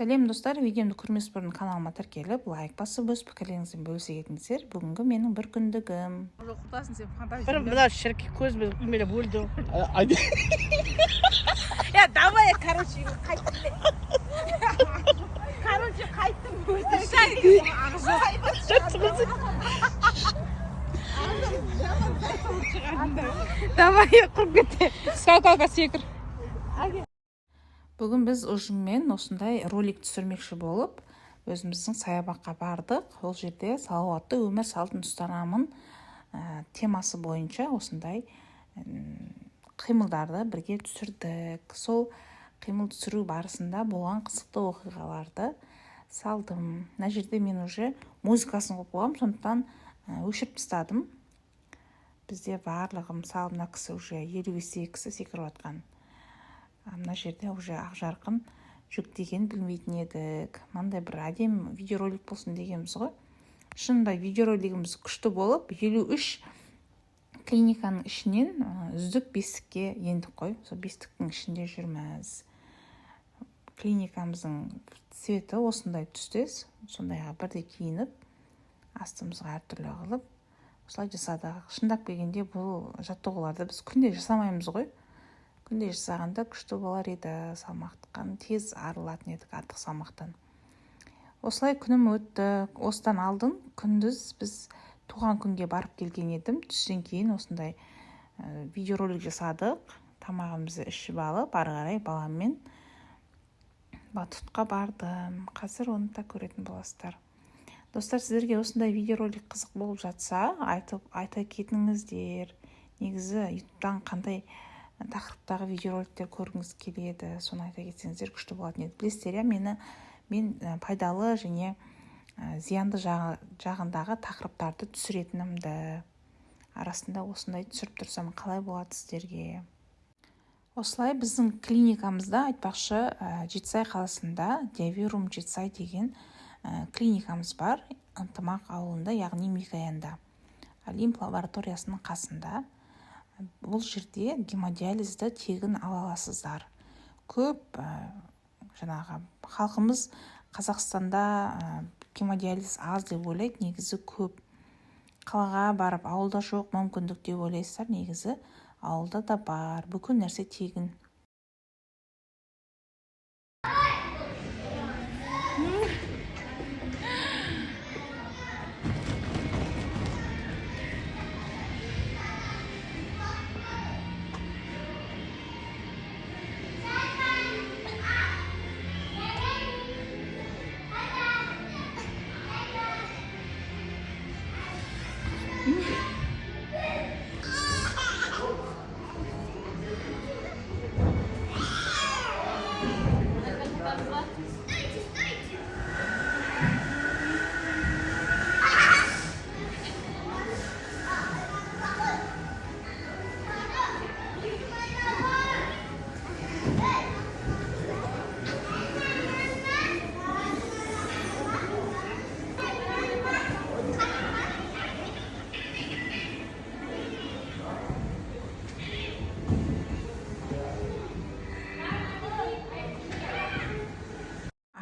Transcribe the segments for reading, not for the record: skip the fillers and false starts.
Сәлем достар, видеомды көрмес бұрын каналыма тіркеліп, лайк басып, өз пікірлеріңізбен бөлісе кетіңіздер. Бүгінгі менің бір күндігім. Құтасын сен фантазия. Бір мына шіркей көзбен үмелеп өлді. Я давай, короче, қайттым. Короче, қайттым. Давай, құрып кетті. Скалкаға секір. Бүгін біз ұжыммен осындай ролик түсірмекші болып, өзіміздің саябаққа бардық. Ол жерде салауатты өмір салтын ұстанамын темасы бойынша осындай қимылдарды бірге түсірдік. Сол қимыл түсіру барысында болған қызықты оқиғаларды салдым. Мына жерде мен уже музыкасын қойып қойғам, сондықтан өшіріп тастадым. Бізде барлығы мысалы мына кісі уже 52 кісі секіріп жатқан. Мына жерде уже ақ жарқын жүктеген білмейтін едік. Мынандай бір әдемі видеоролик болсын дегенбіз ғой. Шынында видеоролигіміз күшті болып, 53 клиниканың ішінен үздік 5-ке ендік қой. Сол 5-тің ішінде жүрміз. Клиникамыздың цветі осындай түстес. Сондайға бірде киініп, астымызға әртүрлі қылып, осылай жасадық. Шындап келгенде бұл жаттығуларды біз күнде жасамаймыз ғой. Күнде жасағанда күшті болар еді, салмақтан тез арылатын едік артық салмақтан. Осылай күнім өтті. Осыдан алдын күндіз біз туған күнге барып келген едім. Түстен кейін осындай видеоролик жасадық. Тамағымызды ішіп алып, ары қарай баламмен батутқа бардым. Қазір оны да көретін боласыздар. Достар, сіздерге осындай видеоролик қызық болып жатса, айта кетіңіздер. Негізі ютубтан қандай тақырыптағы видеороликтер көргіңіз келеді, соны айта кетсеңіздер күшті болатын еді. Білесіздер, мен пайдалы және зиянды жағындағы тақырыптарды түсіретінімді. Арасында осындай түсіріп тұрсам қалай болады сіздерге? Осылай біздің клиникамызда айтпақшы Жетісай қаласында Диавирум Жетісай деген клиникамыз бар. Ынтымақ ауылында, яғни Микоянда. Олимп лабораториясының қасында. Бұл жерде гемодиализді тегін ала аласыздар. Көп халқымыз Қазақстанда гемодиализ аз деп ойлайды, негізі көп. Қалаға барып, ауылда жоқ мүмкіндік деп ойлайсыздар, негізі ауылда да бар. Бүкіл нәрсе тегін.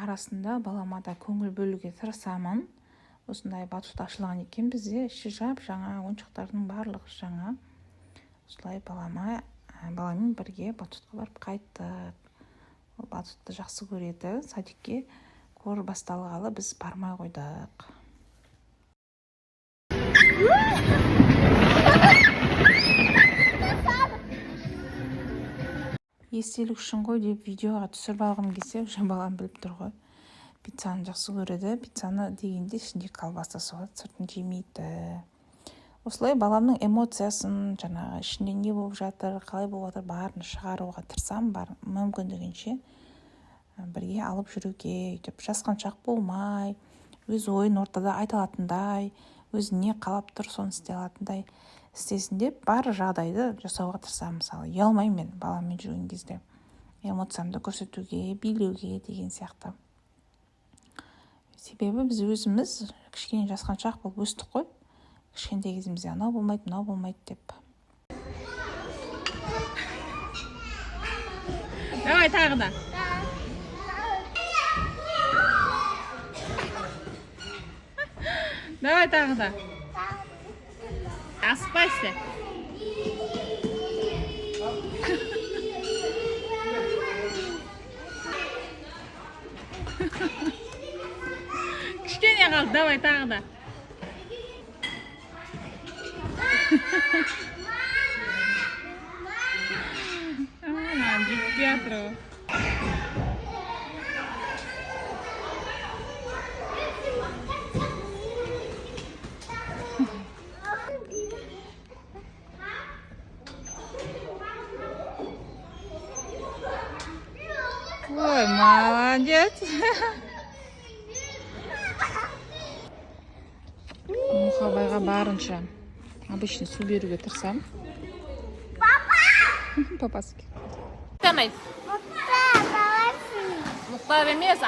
Арасында балама да көңіл бөлуге тырысамын. Осындай батут ашылған екен бізде, іші жап-жаңа, ойыншықтардың барлығы жаңа. Осылай баламен бірге батутқа барып қайттық. Ол батутты жақсы көреді. Садикке кор басталғалы біз бармай қойдық. Естелік үшін ғой деп видеоға түсіріп алғым келсе, уже балам біліп тұр ғой. Пиццаны жақсы көреді. Пиццаны дегенде ішінде колбасасы болады, сыртын жемейді. Осылай баламның эмоциясын, ішінде не болып жатыр, қалай болып жатыр, барын шығаруға тырысам, мүмкіндігінше бірге алып жүруге, жасқаншақ болмай, өз ойын ортада айта алатындай, өзіне қалап тұр, соны істей алатындай істесін деп бар жағдайды жасауға тырысамын. Мысалы, ұялмаймын мен баламмен жүрген кезде. Эмоциямды көрсетуге, билеуге деген сияқты. Себебі біз өзіміз кішкене жасқаншақ болып өстік қой. Кішкентай кезімізде анау болмайды, мынау болмайды деп. Давай тағы да. Давай тағы да. Асықпайсың. Кішкене қалды, давай тағы да. Жетпей жатыр ғой. Ой, молодец. Мұқабайға барынша обычный су беруге тырысамын. Папасы. Мұқтар емес,